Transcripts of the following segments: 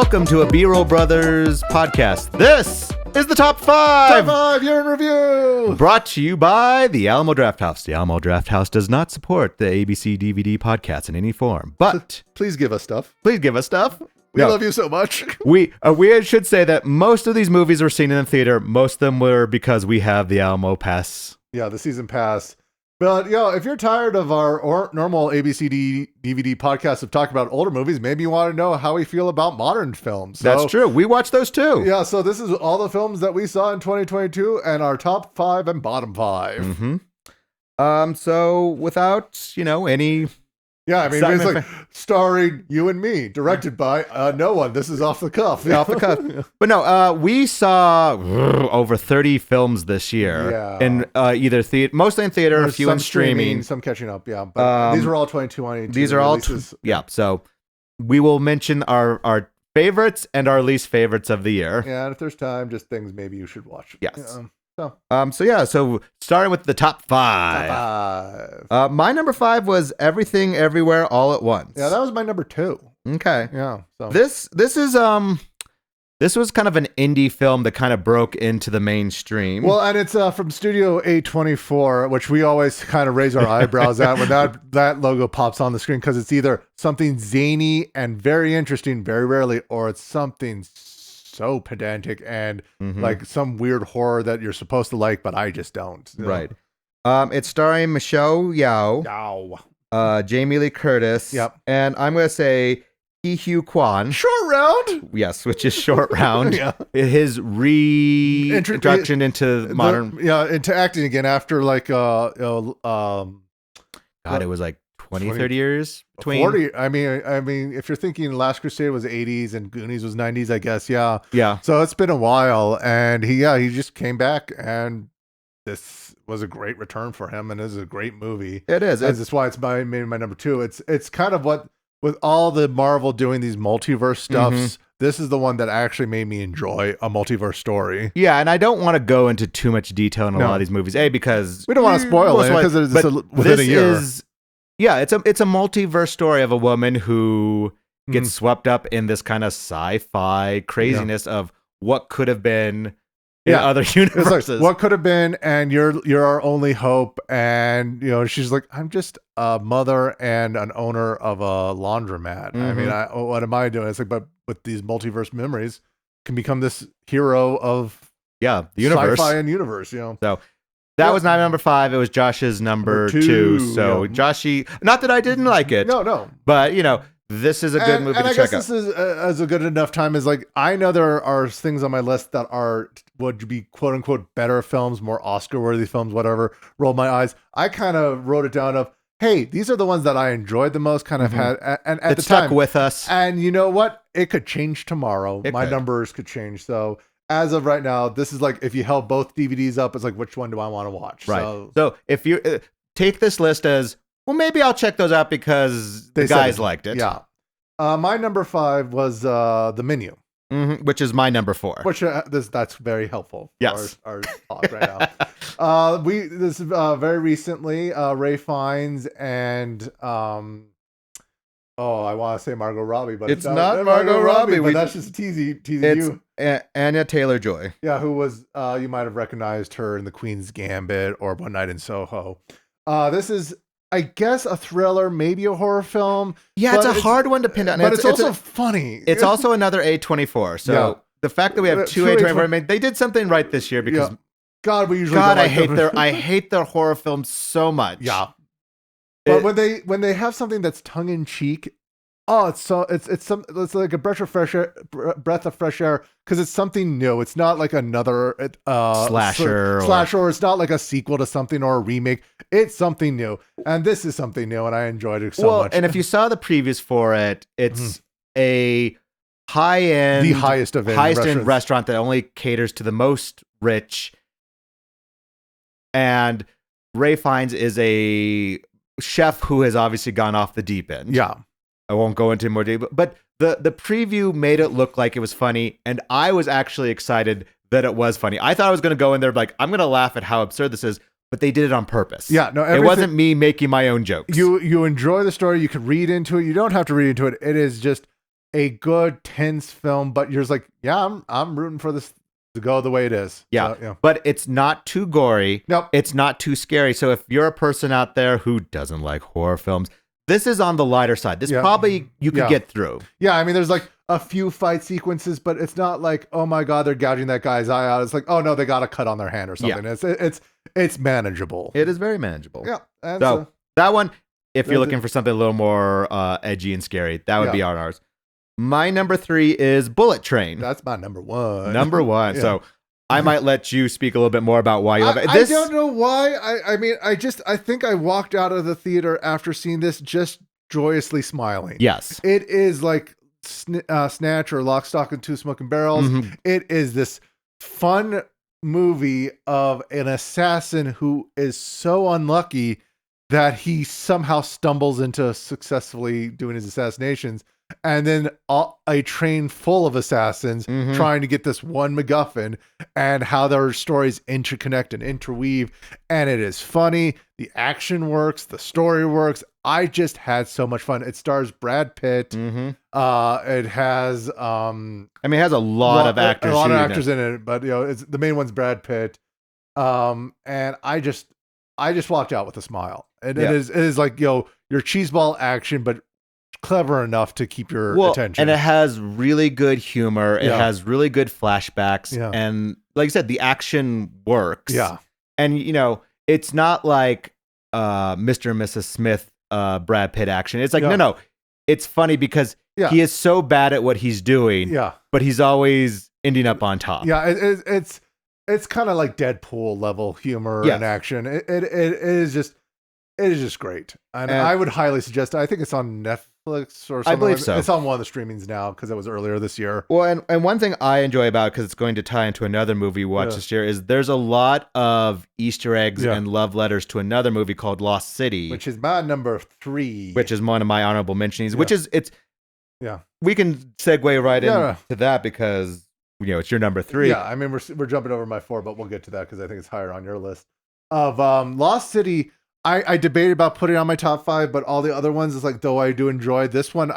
Welcome to a B-Roll Brothers podcast. This is the Top 5! Top 5, year in review! Brought to you by the Alamo Drafthouse. The Alamo Drafthouse does not support the ABC DVD podcast in any form, but... Please give us stuff. Please give us stuff. We love you so much. We should say that most of these movies were seen in the theater. Most of them were because we have the Alamo Pass. Yeah, the season pass. But, if you're tired of our normal ABCD DVD podcast of talking about older movies, maybe you want to know how we feel about modern films. That's true. We watch those too. Yeah, so this is all the films that we saw in 2022 and our top 5 and bottom 5. Mm-hmm. So without, any... Yeah, I mean, it's like starring you and me, directed by no one. This is off the cuff. Off the cuff. But no, we saw over 30 films this year. Yeah. In either mostly in theater, There's a few in streaming. Some catching up, yeah. But these are all 2022. These are all, so we will mention our favorites and our least favorites of the year. Yeah, and if there's time, just things maybe you should watch. Yes. So starting with the top 5. Top 5. My number 5 was Everything Everywhere All at Once. Yeah, that was my number 2. Okay. Yeah. So This was kind of an indie film that kind of broke into the mainstream. Well, and it's from Studio A24, which we always kind of raise our eyebrows at when that logo pops on the screen, because it's either something zany and very interesting, very rarely, or it's something so pedantic and like some weird horror that you're supposed to like, but I just don't. Right. It's starring Michelle Yeoh, Jamie Lee Curtis, and I'm going to say Hee Kwan. Short Round? Yes, which is Short Round. Yeah. His reintroduction into modern... into acting again after like... God, it was like 20, 30 years between. 40. I mean, if you're thinking Last Crusade was 80s and Goonies was 90s, I guess, yeah. Yeah. So it's been a while, and he just came back, and this was a great return for him, and this is a great movie. It is. That's why it's made my number 2. It's kind of what, with all the Marvel doing these multiverse stuffs, this is the one that actually made me enjoy a multiverse story. Yeah, and I don't want to go into too much detail in a lot of these movies, because we don't want to spoil it, because it's within a year. Yeah, it's a multiverse story of a woman who gets swept up in this kind of sci-fi craziness of what could have been in other universes. Like, what could have been, and you're our only hope. And she's like, I'm just a mother and an owner of a laundromat. I mean, what am I doing? It's like, but with these multiverse memories, can become this hero of the universe, sci-fi and universe. So. That was not number 5. It was Josh's number 2. So, Joshy, not that I didn't like it. No. But, this is a good movie to check out. And I guess this is as a good enough time as, like, I know there are things on my list that would be quote unquote better films, more Oscar worthy films, whatever. Roll my eyes. I kind of wrote it down of, hey, these are the ones that I enjoyed the most, kind of had, and at the time. Stuck with us. And you know what? It could change tomorrow. My numbers could change. So, as of right now, this is like, if you held both DVDs up, it's like, which one do I want to watch? Right. So if you take this list as, well, maybe I'll check those out because the guys liked it. Yeah. My number 5 was The Menu. Which is my number 4. Which that's very helpful for yes. our talk right now. This very recently, Ray Fiennes and I want to say Margot Robbie, but it's not Margot Robbie. But that's just teasing you. Anya Taylor-Joy. Yeah, who was, you might have recognized her in The Queen's Gambit or One Night in Soho. This is, I guess, a thriller, maybe a horror film. Yeah, it's a hard one to pin down. But it's also funny. It's also another A24. So the fact that we have 2 A24, I mean, they did something right this year because... Yeah. God, we usually I hate their horror films so much. Yeah. But when they have something that's tongue in cheek, it's like a breath of fresh air, because it's something new. It's not like another slasher, or it's not like a sequel to something or a remake. It's something new, and this is something new, and I enjoyed it so much. And if you saw the previews for it, it's a high-end, the highest end restaurant that only caters to the most rich. And Ray Fiennes is a chef who has obviously gone off the deep end. Yeah. I won't go into more detail, but the preview made it look like it was funny, and I was actually excited that it was funny. I thought I was going to go in there like, I'm going to laugh at how absurd this is, but they did it on purpose. Yeah, no, it wasn't me making my own jokes. You enjoy the story. You can read into it. You don't have to read into it. It is just a good tense film, but you're just like, yeah, I'm rooting for this to go the way it is. Yeah. So, yeah. But it's not too gory. Nope. It's not too scary. So if you're a person out there who doesn't like horror films, this is on the lighter side. This probably you could get through. Yeah, I mean, there's like a few fight sequences, but it's not like, oh my god, they're gouging that guy's eye out. It's like, oh no, they got a cut on their hand or something. Yeah. It's manageable. It is very manageable. Yeah. And so that one, if you're looking for something a little more edgy and scary, that would be on ours. My number 3 is Bullet Train. That's my number 1. Number 1. Yeah. So I might let you speak a little bit more about why you love it. I don't know why. I mean, I think I walked out of the theater after seeing this just joyously smiling. Yes. It is like Snatch or Lock, Stock, and Two Smoking Barrels. Mm-hmm. It is this fun movie of an assassin who is so unlucky that he somehow stumbles into successfully doing his assassinations. And then a train full of assassins trying to get this one MacGuffin, and how their stories interconnect and interweave. And it is funny. The action works. The story works. I just had so much fun. It stars Brad Pitt. It has, it has a lot of actors. A lot of actors in it, but the main one's Brad Pitt. And I just walked out with a smile. And it is like, your cheeseball action, but clever enough to keep your attention. And it has really good humor. It has really good flashbacks. Yeah. And like I said, the action works. Yeah. And, it's not like Mr. and Mrs. Smith Brad Pitt action. It's like, no. It's funny because he is so bad at what he's doing. Yeah. But he's always ending up on top. Yeah. It's kind of like Deadpool level humor and action. It is just great. And I would highly suggest it. I think it's on Netflix or something. I believe so. It's on one of the streamings now because it was earlier this year. Well, and one thing I enjoy about it, because it's going to tie into another movie we watched this year, is there's a lot of Easter eggs and love letters to another movie called Lost City. Which is my number 3. Which is one of my honorable mentions, which is, we can segue right into that because, it's your number 3. Yeah, I mean, we're jumping over my 4, but we'll get to that because I think it's higher on your list. Of Lost City, I debated about putting it on my top 5, but all the other ones is like, though I do enjoy this one.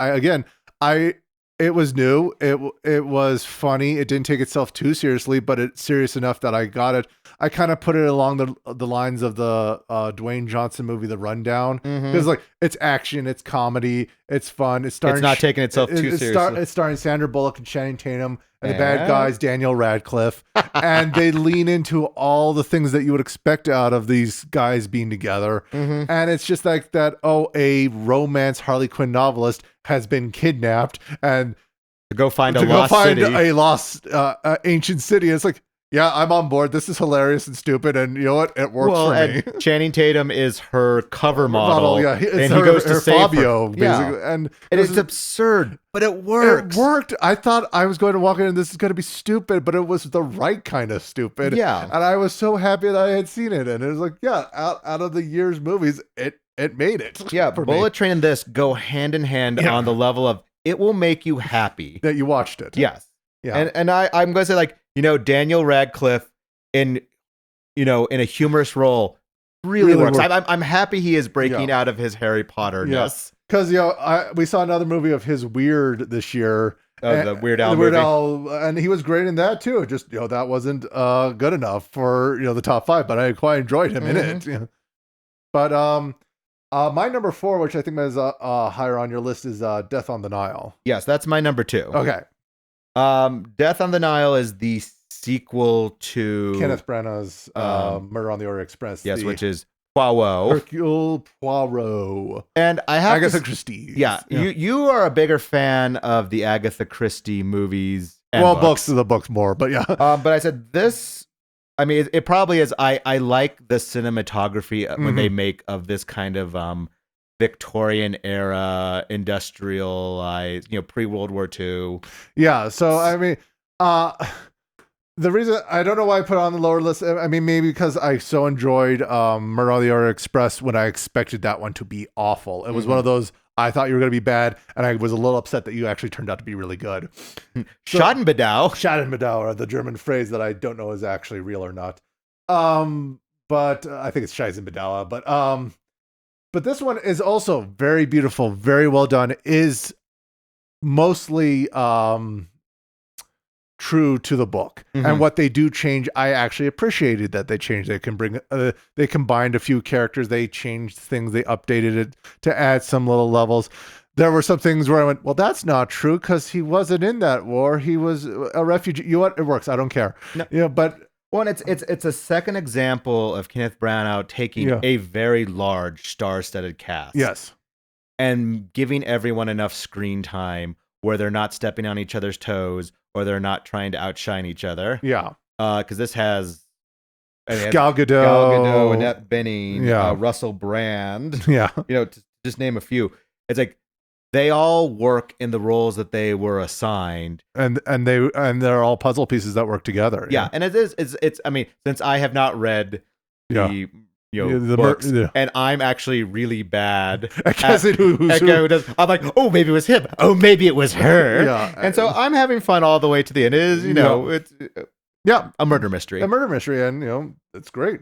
It was new. It was funny. It didn't take itself too seriously, but it's serious enough that I got it. I kind of put it along the lines of the Dwayne Johnson movie, The Rundown, because like it's action, it's comedy, it's fun. It's not taking itself too seriously. It's starring Sandra Bullock and Channing Tatum, and the bad guy's Daniel Radcliffe, and they lean into all the things that you would expect out of these guys being together. And it's just like that. Oh, a romance Harley Quinn novelist has been kidnapped, and to go find a lost ancient city. It's like, yeah, I'm on board. This is hilarious and stupid, and you know what? It works for me. Channing Tatum is her cover model. Yeah, and he goes to save Fabio, her. basically. Yeah. And it's absurd, but it works. It worked. I thought I was going to walk in and this is going to be stupid, but it was the right kind of stupid. Yeah. And I was so happy that I had seen it. And it was like, out of the year's movies, it made it. Yeah, Bullet Train and this go hand in hand on the level of it will make you happy. That you watched it. Yes. Yeah. And I'm going to say, like, Daniel Radcliffe in a humorous role really works. I'm happy he is breaking out of his Harry Potter-ness. Because, we saw another movie of his Weird this year. The Weird Al movie. And he was great in that too. Just, that wasn't good enough for, the top 5, but I quite enjoyed him in it. Yeah. But my number 4, which I think is higher on your list, is Death on the Nile. Yes, that's my number 2. Okay. Death on the Nile is the sequel to Kenneth Branagh's Murder on the Orient Express. Yes, which is Poirot. Hercule Poirot. And I have Agatha Christie. Yeah, you are a bigger fan of the Agatha Christie movies. And books. The books more, but yeah. But I said this. I mean, it probably is. I like the cinematography when they make of this kind of Victorian era industrialized, pre-World War II. Yeah. So, I mean, the reason I don't know why I put it on the lower list. I mean, maybe because I so enjoyed Murder on the Orient Express when I expected that one to be awful. It was one of those, I thought you were going to be bad, and I was a little upset that you actually turned out to be really good. Schadenbedow, the German phrase that I don't know is actually real or not. But I think it's Scheißenbedauer. But this one is also very beautiful, very well done. Is mostly true to the book. And what they do change, I actually appreciated that they changed. They can bring they combined a few characters, they changed things, they updated it to add some little levels. There were some things where I went, well, that's not true because he wasn't in that war. He was a refugee. You know what? It works. I don't care. No. You know, but well, it's a second example of Kenneth Branagh taking a very large star-studded cast. Yes. And giving everyone enough screen time where they're not stepping on each other's toes or they're not trying to outshine each other. Yeah. Because this has Gal Gadot, Annette Bening, Russell Brand. Yeah. You know, to just name a few. It's like they all work in the roles that they were assigned. And they're all puzzle pieces that work together. Yeah. And it's I mean, since I have not read the the books, and I'm actually really bad at guessing who does. I'm like, oh, maybe it was him. Oh, maybe it was her. Yeah, and so I'm having fun all the way to the end. It is, it's a murder mystery. And it's great.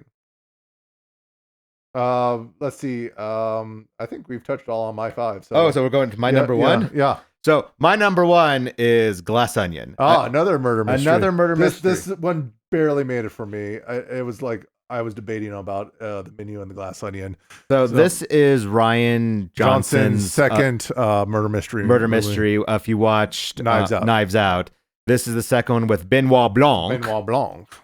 Let's see. I think we've touched all on my 5. So. So we're going to my number 1. Yeah. So my number 1 is Glass Onion. Another murder mystery. Another murder mystery. This one barely made it for me. It was like I was debating about the menu and the Glass Onion. So this is Rian Johnson's second murder mystery. If you watched Knives Out, this is the second one with Benoit Blanc.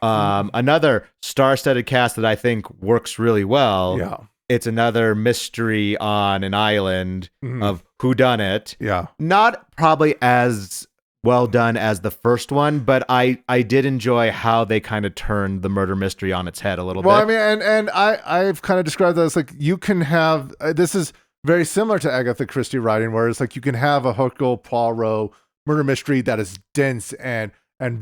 Another star-studded cast that I think works really well. Yeah. It's another mystery on an island of whodunit. Yeah. Not probably as well done as the first one, but I did enjoy how they kind of turned the murder mystery on its head a little bit. Well, I mean, and I've kind of described that as like you can have this is very similar to Agatha Christie writing, where it's like you can have a Hercule Poirot murder mystery that is dense and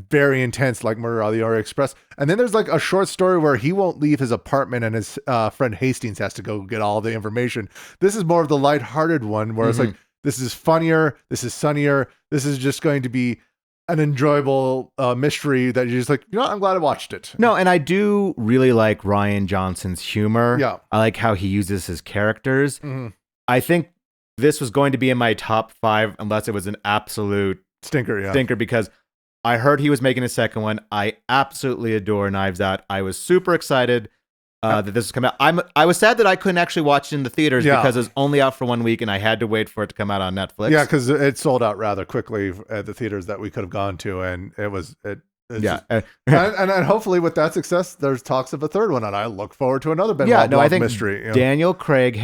very intense, like Murder on the Orient Express, and then there's like a short story where he won't leave his apartment and his friend Hastings has to go get all the information. This is more of the lighthearted one, where it's like, this is funnier, this is sunnier, this is just going to be an enjoyable mystery that you're just like, I'm glad I watched it. No, and I do really like Rian Johnson's humor. Yeah. I like how he uses his characters. I think this was going to be in my top 5 unless it was an absolute stinker, because I heard he was making a second one. I absolutely adore Knives Out. I was super excited that this was coming out. I was sad that I couldn't actually watch it in the theaters because it was only out for 1 week and I had to wait for it to come out on Netflix. Yeah, because it sold out rather quickly at the theaters that we could have gone to, and and hopefully with that success, there's talks of a third one, and I look forward to another Benoit Blanc mystery. Daniel Craig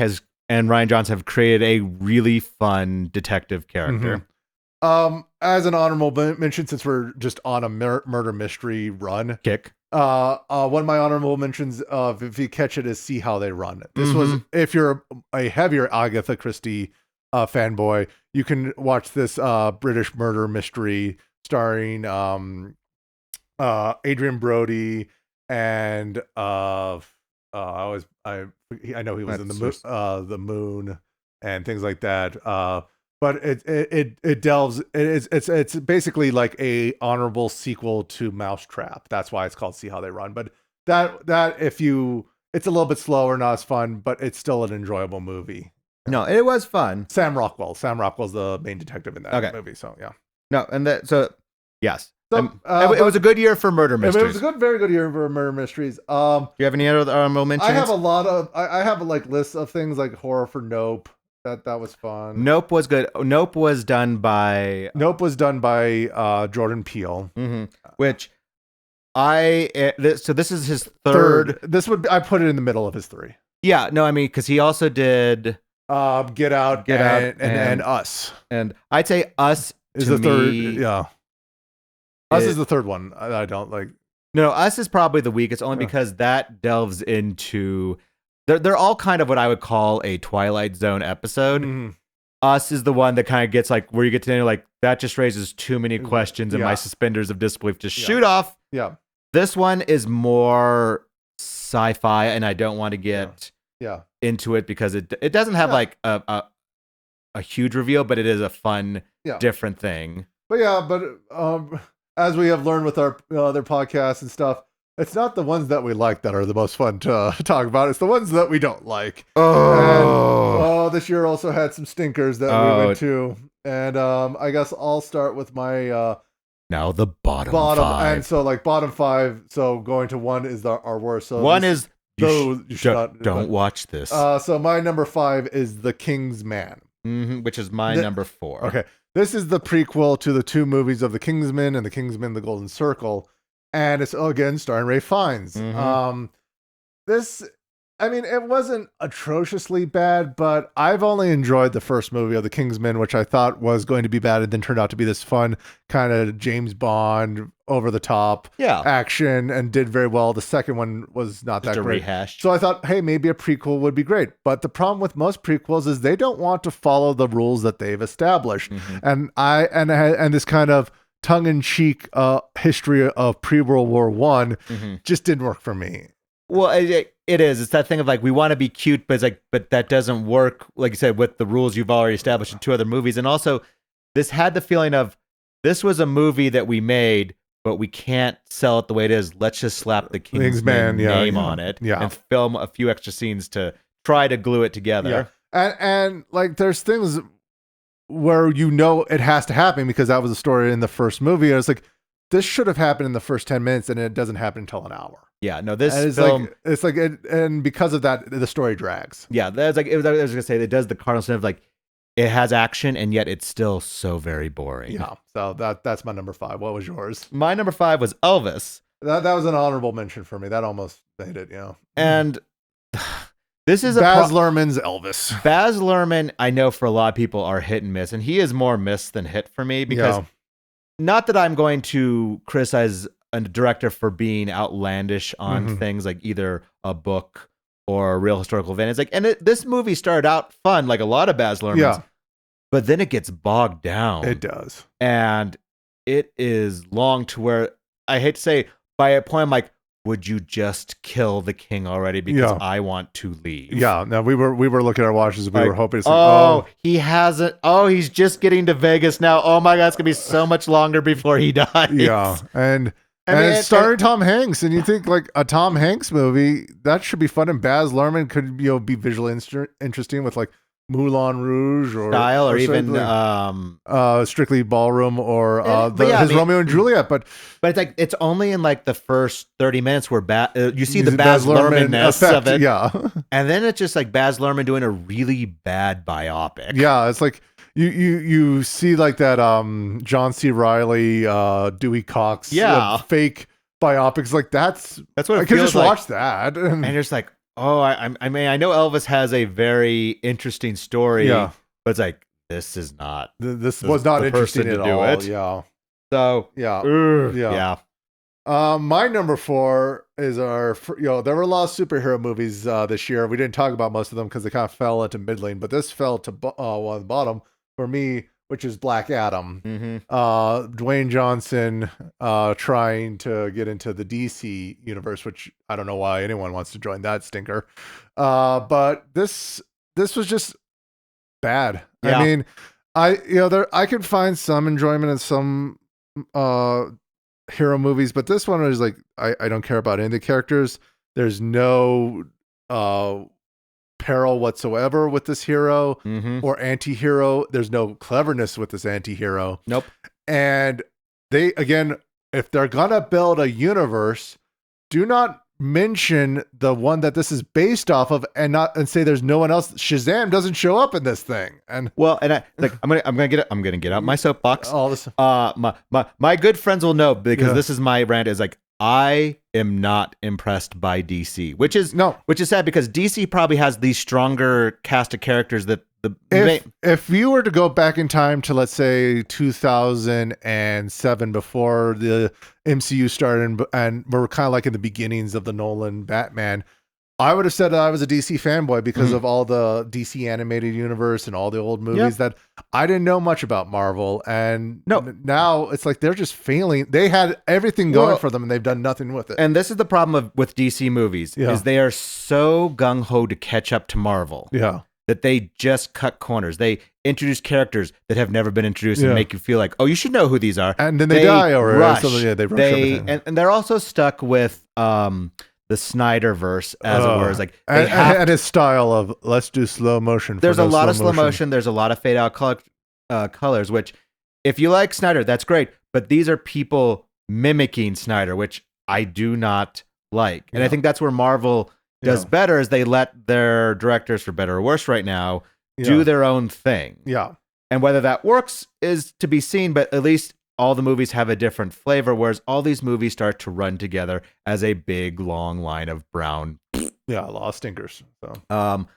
and Rian Johnson have created a really fun detective character. As an honorable mention, since we're just on a murder mystery run, one of my honorable mentions of if you catch it is See How They Run. This was, if you're a heavier Agatha Christie fanboy, you can watch this British murder mystery starring Adrian Brody and I know he was in the Moon and things like that. But it delves. It's basically like a honorable sequel to Mousetrap. That's why it's called See How They Run. But it's a little bit slower, not as fun, but it's still an enjoyable movie. No, it was fun. Sam Rockwell's the main detective in that movie. So yeah. No, yes. So, it was a good year for murder mysteries. It was very good year for murder mysteries. Do you have any other honorable mentions? I have a lot of. I have like lists of things like horror for Nope. That was fun. Nope was good. Nope was done by Jordan Peele, which so this is his third. I put it in the middle of his 3. Yeah, no, I mean because he also did Get Out, and Us. And I'd say Us is the third. Yeah, Us is the third one. I don't like. No, Us is probably the weakest, only because that delves into. They're all kind of what I would call a Twilight Zone episode. Us is the one that kind of gets like where you get to know like that just raises too many questions and my suspenders of disbelief just shoot off. Yeah. This one is more sci-fi, and I don't want to get into it because it doesn't have like a huge reveal, but it is a fun, different thing. But as we have learned with our other podcasts and stuff, it's not the ones that we like that are the most fun to talk about. It's the ones that we don't like. Oh, This year also had some stinkers that we went to. And I guess I'll start with my now the bottom five. And so like bottom five. So going to one is our worst. So one is you should not don't watch this. So my number 5 is The King's Man, which is my number 4. Okay, this is the prequel to the 2 movies of The Kingsman and The Kingsman: The Golden Circle, and it's again starring Ray Fiennes. It wasn't atrociously bad, but I've only enjoyed the first movie of The Kingsman, which I thought was going to be bad, and then turned out to be this fun kind of James Bond, over the top action, and did very well. The second one was not that great. Rehashed. So I thought, hey, maybe a prequel would be great. But the problem with most prequels is they don't want to follow the rules that they've established. And this kind of tongue-in-cheek history of pre-World War One just didn't work for me. Well, it is. It's that thing of like, we want to be cute, but it's like, but that doesn't work, like you said, with the rules you've already established in 2 other movies. And also, this had the feeling of, this was a movie that we made, but we can't sell it the way it is. Let's just slap the Kingsman name on it and film a few extra scenes to try to glue it together. And like, there's things where it has to happen because that was the story in the first movie. And it's like, this should have happened in the first 10 minutes, and it doesn't happen until an hour. Yeah, no, this film... and because of that, the story drags. Yeah, I was going to say, it does the cardinal sin of like, it has action, and yet it's still so very boring. Yeah, so that's my number 5. What was yours? My number 5 was Elvis. That was an honorable mention for me. That almost made it, And this is Baz Luhrmann's Elvis. Baz Luhrmann, I know for a lot of people, are hit and miss, and he is more miss than hit for me because... Not that I'm going to criticize a director for being outlandish on things like either a book or a real historical event. It's like, this movie started out fun, like a lot of Baz Luhrmann's, but then it gets bogged down. It does. And it is long to where, I hate to say, by a point I'm like, would you just kill the king already because I want to leave? Yeah, no, we were looking at our watches. We were hoping. He hasn't. Oh, he's just getting to Vegas now. Oh my God, it's gonna be so much longer before he dies. Yeah, and it's starring Tom Hanks, and you think like a Tom Hanks movie that should be fun, and Baz Luhrmann could be visually interesting with like Moulin Rouge or Style, or even Strictly Ballroom or his Romeo and Juliet. But it's like, it's only in like the first 30 minutes where you see the Baz Luhrmann-ness of it. Yeah. And then it's just like Baz Luhrmann doing a really bad biopic. Yeah, it's like you see like that John C. Reilly, Dewey Cox fake biopics. Like that's what it I could just like. watch that. And you're just like, oh, I mean, I know Elvis has a very interesting story, but it's like, this is not. This was not interesting at all. It. Yeah. So yeah. My number 4 is there were a lot of superhero movies this year. We didn't talk about most of them because they kind of fell into middling, but this fell to one the bottom for me, which is Black Adam. Dwayne Johnson trying to get into the DC universe, which I don't know why anyone wants to join that stinker. But this was just bad. I mean, I could find some enjoyment in some hero movies, but this one is like, I don't care about any of the characters. There's no peril whatsoever with this hero or anti-hero. There's no cleverness with this anti-hero. Nope. And they, again, if they're gonna build a universe, do not mention the one that this is based off of and say there's no one else. Shazam doesn't show up in this thing. And I'm gonna get out my soapbox. All this my good friends will know, because this is my rant, is like, I am not impressed by DC, which is sad, because DC probably has the stronger cast of characters that if you were to go back in time to, let's say, 2007, before the MCU started, and we're kind of like in the beginnings of the Nolan Batman, I would have said that I was a DC fanboy because of all the DC animated universe and all the old movies that I didn't know much about Marvel. And now it's like they're just failing. They had everything going for them, and they've done nothing with it. And this is the problem with DC movies, is they are so gung-ho to catch up to Marvel. Yeah. that they just cut corners. They introduce characters that have never been introduced and make you feel like, oh, you should know who these are. And then they die or rush. something. Yeah, they rush everything. And they're also stuck with the Snyderverse, as it were. It's like and his style of let's do slow motion. There's a lot of slow motion. There's a lot of fade out colors, which if you like Snyder, that's great. But these are people mimicking Snyder, which I do not like. And I think that's where Marvel does better, is they let their directors, for better or worse right now, do their own thing. Yeah. And whether that works is to be seen, but at least all the movies have a different flavor, whereas all these movies start to run together as a big, long line of brown. Yeah, a lot of stinkers. So.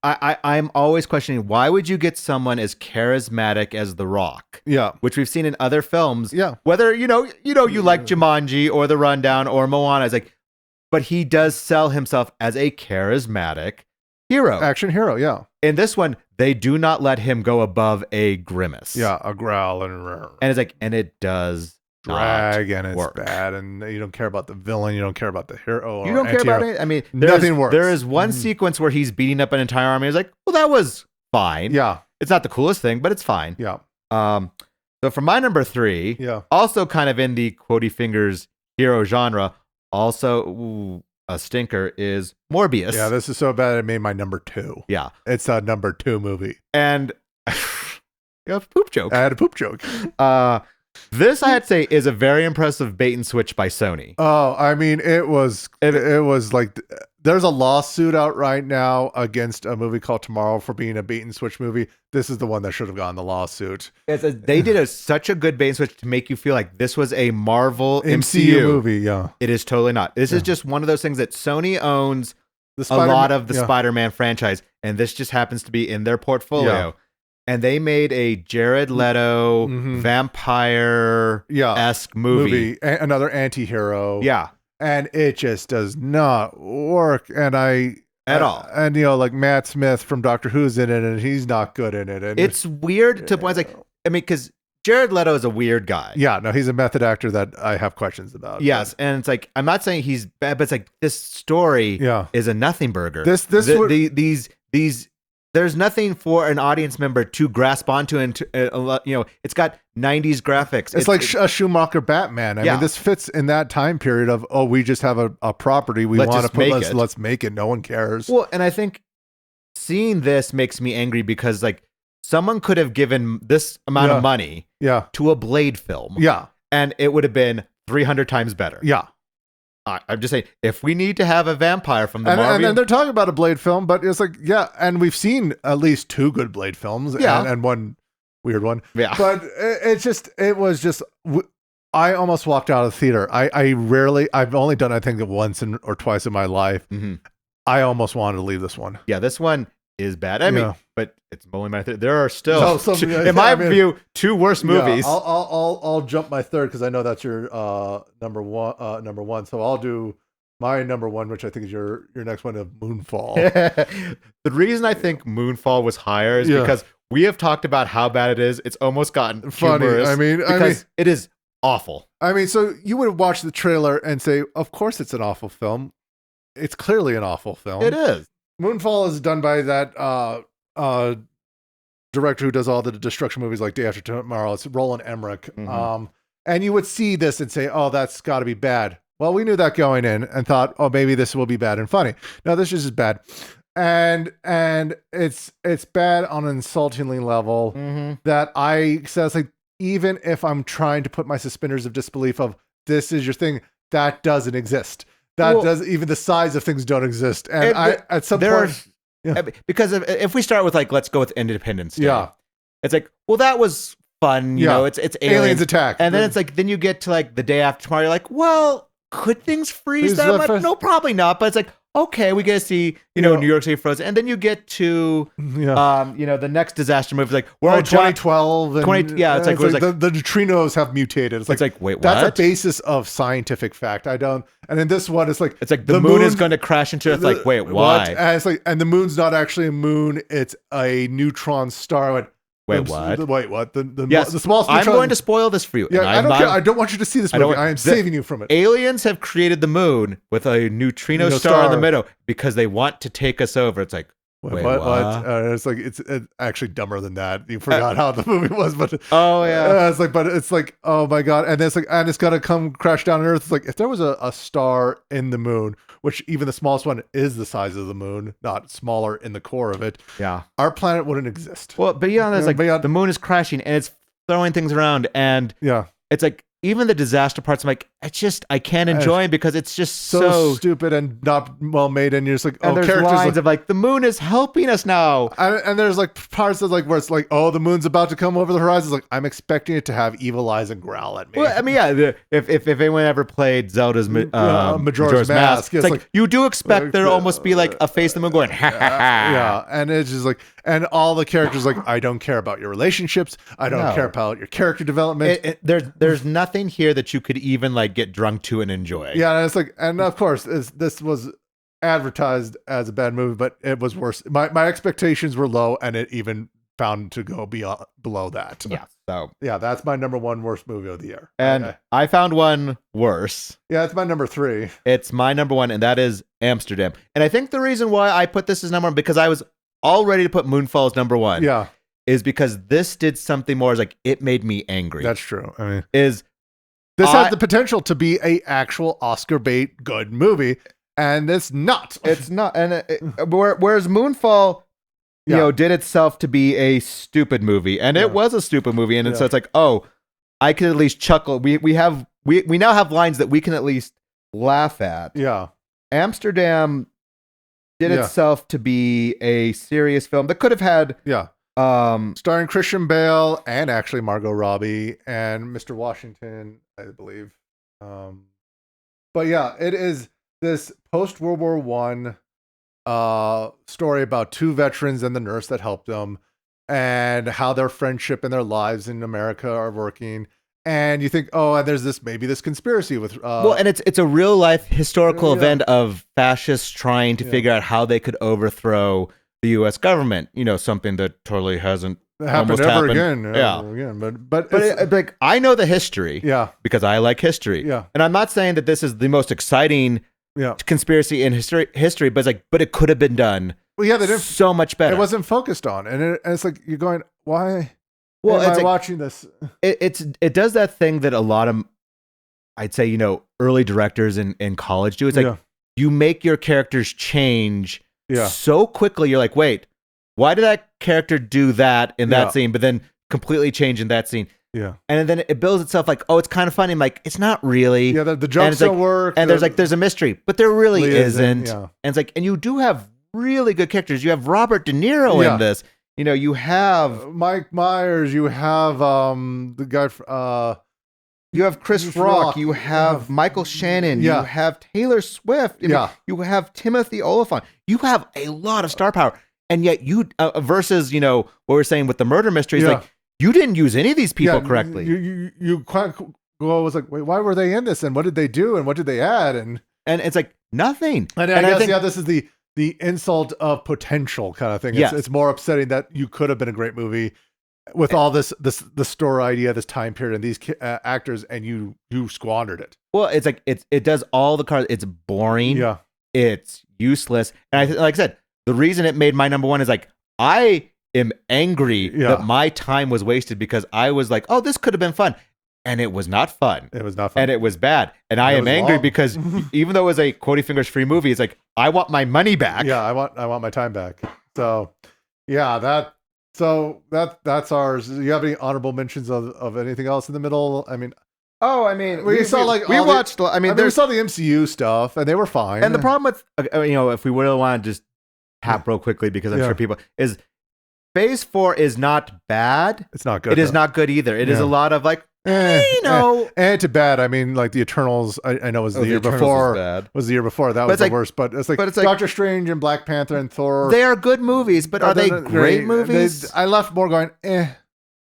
I'm always questioning, why would you get someone as charismatic as The Rock? Yeah. Which we've seen in other films. Yeah. Whether, you like Jumanji or The Rundown or Moana, it's like, but he does sell himself as a charismatic hero. Action hero, yeah. In this one, they do not let him go above a grimace. Yeah, a growl and it's like, and it does drag and it's work. Bad, and you don't care about the villain, you don't care about the hero. You don't care about it. I mean, nothing works. There is one sequence where he's beating up an entire army. It's like, well, that was fine. Yeah, it's not the coolest thing, but it's fine. Yeah. So for my number 3, also kind of in the quotey fingers hero genre, also a stinker, is Morbius. Yeah, this is so bad it made my number 2. Yeah, it's a number 2 movie, and you have a poop joke. I had a poop joke. This, I had to say, is a very impressive bait and switch by Sony. Oh, I mean, it was like, there's a lawsuit out right now against a movie called Tomorrow for being a bait and switch movie. This is the one that should have gotten the lawsuit. They did such a good bait and switch to make you feel like this was a Marvel MCU movie. Yeah, it is totally not. This is just one of those things that Sony owns a lot of the Spider-Man franchise, and this just happens to be in their portfolio. Yeah. And they made a Jared Leto vampire-esque movie. Another anti-hero. Yeah. And it just does not work. And at all. And, like Matt Smith from Doctor Who's in it, and he's not good in it. And it's weird to point. Like, I mean, because Jared Leto is a weird guy. Yeah, no, he's a method actor that I have questions about. Yes, and it's like, I'm not saying he's bad, but it's like, this story is a nothing burger. These there's nothing for an audience member to grasp onto, and it's got 90s graphics. It's like a Schumacher Batman. I mean, this fits in that time period of, we just have a property we want to put, let's make it. No one cares. Well, and I think seeing this makes me angry because, like, someone could have given this amount of money to a Blade film. Yeah. And it would have been 300 times better. Yeah. I'm just saying, if we need to have a vampire from the Marvel... And they're talking about a Blade film, but it's like, and we've seen at least 2 good Blade films and one weird one. Yeah. But it was just... I almost walked out of the theater. I've only done, I think, it once or twice in my life. Mm-hmm. I almost wanted to leave this one. Yeah, this one is bad. I mean, but it's only my third. There are still, in my view, 2 worse movies. Yeah, I'll jump my third because I know that's your number one. So I'll do my number 1, which I think is your next one, of Moonfall. The reason I think Moonfall was higher is because we have talked about how bad it is. It's almost gotten funny. Because it is awful. I mean, so you would watch the trailer and say, of course it's an awful film. It's clearly an awful film. It is. Moonfall is done by that director who does all the destruction movies like Day After Tomorrow. It's Roland Emmerich. Mm-hmm. And you would see this and say, oh, that's got to be bad. Well, we knew that going in and thought, oh, maybe this will be bad and funny. No, this is just bad. And it's bad on an insultingly level that I says, like, even if I'm trying to put my suspenders of disbelief of this is your thing, that doesn't exist. Even the size of things don't exist. And at some point, because if we start with, like, let's go with Independence Day. Yeah. It's like, well, that was fun. You know, it's aliens attack. And then it's like, then you get to, like, The Day After Tomorrow. You're like, well, could things freeze that much? No, probably not. But it's like, okay, we get to see, New York City frozen. And then you get to, the next disaster movie. Like, we're in 2012. It's like, the neutrinos have mutated. It's like, wait, what? That's a basis of scientific fact. And in this one, it's like the moon is going to crash into it. Like, wait, why? And it's like, and the moon's not actually a moon. It's a neutron star. Wait, what? Wait, what? The neutron. smallest I'm going to spoil this for you. Yeah, I don't care. I don't want you to see this movie. I am saving you from it. Aliens have created the moon with a neutrino star in the middle because they want to take us over. It's like, Wait, what? what? It's actually dumber than that. You forgot how the movie was, but Oh yeah. it's like, oh my god, and it's like, and it's gonna come crash down on Earth. It's like if there was a star in the moon, which even the smallest one is the size of the moon, not smaller in the core of it. Yeah. Our planet wouldn't exist. Well, beyond that, it's like the moon is crashing and it's throwing things around, and Yeah. it's like even the disaster parts, I'm like, I can't enjoy it because it's just so stupid and not well made, and you're just like, and there's characters lines of like the moon is helping us now. And there's like parts of like where it's like, oh, the moon's about to come over the horizon. It's like, I'm expecting it to have evil eyes and growl at me. Well, I mean, yeah, if anyone ever played Zelda's Majora's Mask, yeah, it's like you do expect there to almost be like a face of the moon going, ha ha ha. Yeah, and it's just like, and all the characters like, I don't care about your relationships. I don't care about your character development. There's nothing here that you could even like get drunk to and enjoy. Yeah, and it's like, and of course, this was advertised as a bad movie, but it was worse. My expectations were low, and it even found to go below that. Yeah. So yeah, that's my number one worst movie of the year. And I found one worse. Yeah, it's my number 3. It's my number 1, and that is Amsterdam. And I think the reason why I put this as number 1, because I was all ready to put Moonfall as number 1. Yeah. Is because this did something more, like it made me angry. That's true. I mean, this has the potential to be a actual Oscar bait good movie, and it's not. It's not. And whereas Moonfall, you know, did itself to be a stupid movie, and it was a stupid movie, and so it's like, oh, I can at least chuckle. We now have lines that we can at least laugh at. Yeah. Amsterdam did itself to be a serious film that could have had starring Christian Bale and actually Margot Robbie and Mr. Washington, I believe. But yeah, it is this post World War I story about 2 veterans and the nurse that helped them, and how their friendship and their lives in America are working. And you think, oh, and there's this conspiracy with well, and it's a real life historical event of fascists trying to figure out how they could overthrow the U.S. government, you know, something that totally hasn't happened again. But like I know the history, because I like history, and I'm not saying that this is the most exciting conspiracy in history, but it could have been done. Well, yeah, they did so much better. It wasn't focused on, and it's like you're going, why? Well, am I watching this? It does that thing that a lot of, I'd say, you know, early directors in college do. It's like you make your characters change. So quickly, you're like, wait, why did that character do that in that scene, but then completely change in that scene? Yeah. And then it builds itself like, oh, it's kind of funny. I'm like, it's not really. Yeah, the jokes don't work. And there's a mystery, but there really isn't. Yeah. And it's like, and you do have really good characters. You have Robert De Niro in this. You know, you have Mike Myers. You have the guy. You have Chris Rock. You have Michael Shannon. You have Taylor Swift. You have Timothy Olyphant. You have a lot of star power, and yet you versus, you know, what we're saying with the murder mysteries, like you didn't use any of these people correctly. You quite was like, wait, why were they in this, and what did they do, and what did they add, and it's like nothing. And I guess this is the insult of potential kind of thing. It's more upsetting that you could have been a great movie with all the story idea, this time period, and these actors, and you squandered it. Well, it's like it does all the cards. It's boring. Yeah, it's useless. And like I said, the reason it made my number 1 is like I am angry that my time was wasted because I was like, oh, this could have been fun, and it was not fun. It was not fun, and it was bad. And I am angry because even though it was a Quotey Fingers free movie, it's like I want my money back. Yeah, I want my time back. So yeah, that's ours. Do you have any honorable mentions of anything else in the middle? I mean, we saw the MCU stuff, and they were fine. And the problem with, you know, if we really want to just tap real quickly, because I'm sure people is Phase 4 is not bad. It's not good. It is not good either. It is a lot of like, you know, and to bad. I mean, like the Eternals. I know was the year before. Was the year before that was the worst. But it's like Doctor Strange and Black Panther and Thor. They are good movies, but are they great movies? I left more going, eh.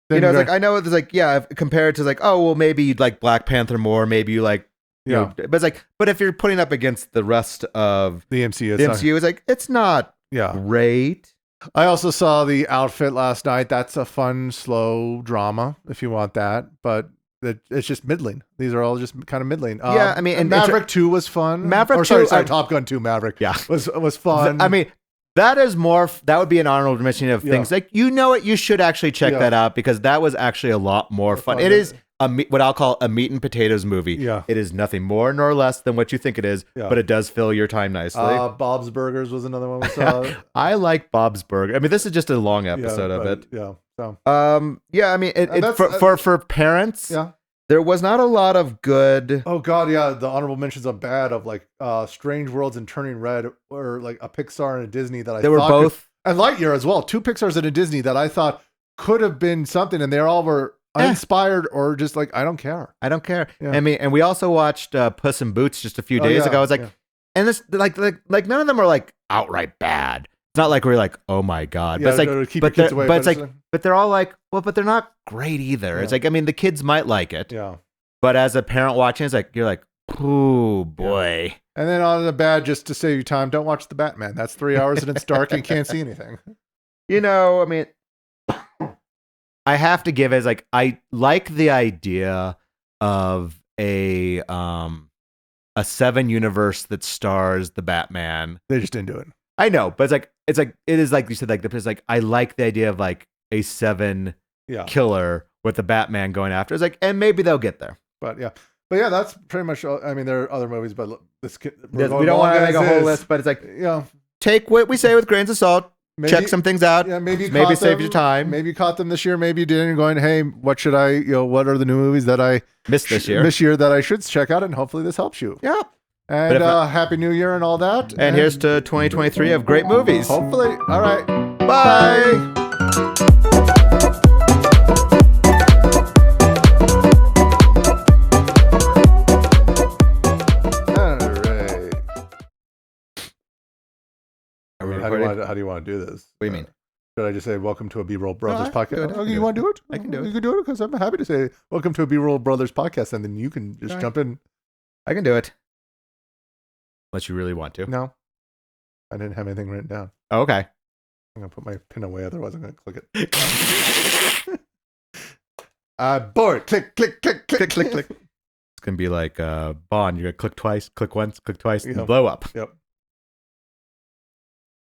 You know, it's like I know it's like compared to like, oh well, maybe you'd like Black Panther more. Maybe you like you know, but it's like, but if you're putting up against the rest of the MCU, it's like it's not great. I also saw The Outfit last night. That's a fun, slow drama if you want that, but it's just middling. These are all just kind of middling. I mean, and Maverick 2 was fun. Maverick 2, sorry, Top Gun 2 Maverick. Was fun. I mean, That is more. That would be an honorable mention of things like you should actually check that out because that was actually a lot more fun. It is what I'll call a meat and potatoes movie. Yeah, it is nothing more nor less than what you think it is, but it does fill your time nicely. Bob's Burgers was another one we saw. I like Bob's Burger. I mean, this is just a long episode of it. Yeah. So. I mean, for parents. Yeah. There was not a lot of good. Oh God, yeah. The honorable mentions of bad of like Strange Worlds and Turning Red, or like a Pixar and a Disney that I were both, and Lightyear as well. 2 Pixars and a Disney that I thought could have been something, and they all were uninspired or just like I don't care. Yeah. I mean, and we also watched Puss in Boots just a few days ago. I was like, and this like none of them are like outright bad. It's not like we're like, oh my God, but it's like, but they're all like, well, but they're not great either. Yeah. It's like, I mean, the kids might like it, but as a parent watching, it's like you're like, oh boy. Yeah. And then on the bad, just to save you time, don't watch the Batman. That's 3 hours and it's dark and you can't see anything. I mean, I have to give it as like I like the idea of a 7 universe that stars the Batman. They just didn't do it. I know, but it is like you said, like it's like I like the idea of like a 7 killer with the Batman going after. It's like, and maybe they'll get there. But yeah, that's pretty much. I mean, there are other movies, but we don't want to make a whole list. But it's like, take what we say with grains of salt. Maybe, check some things out. Yeah, maybe save your time. Maybe you caught them this year. Maybe you didn't. You're going, hey, what should I? What are the new movies that I missed this year? That I should check out, and hopefully this helps you. Yeah. And Happy New Year and all that. And here's to 2023 of great movies. Hopefully. All right. Bye. How do you want to do this? What do you mean? Should I just say, welcome to a B-Roll Brothers podcast? Okay, you want to do it? I can do it. You can do it because I'm happy to say, welcome to a B-Roll Brothers podcast, and then you can just jump in. I can do it. Unless you really want to. No. I didn't have anything written down. Oh, okay. I'm going to put my pen away, otherwise I'm going to click it. Board. Click, click, click, click, click, click. It's going to be like Bond. You're going to click twice, click once, click twice, and blow up. Yep.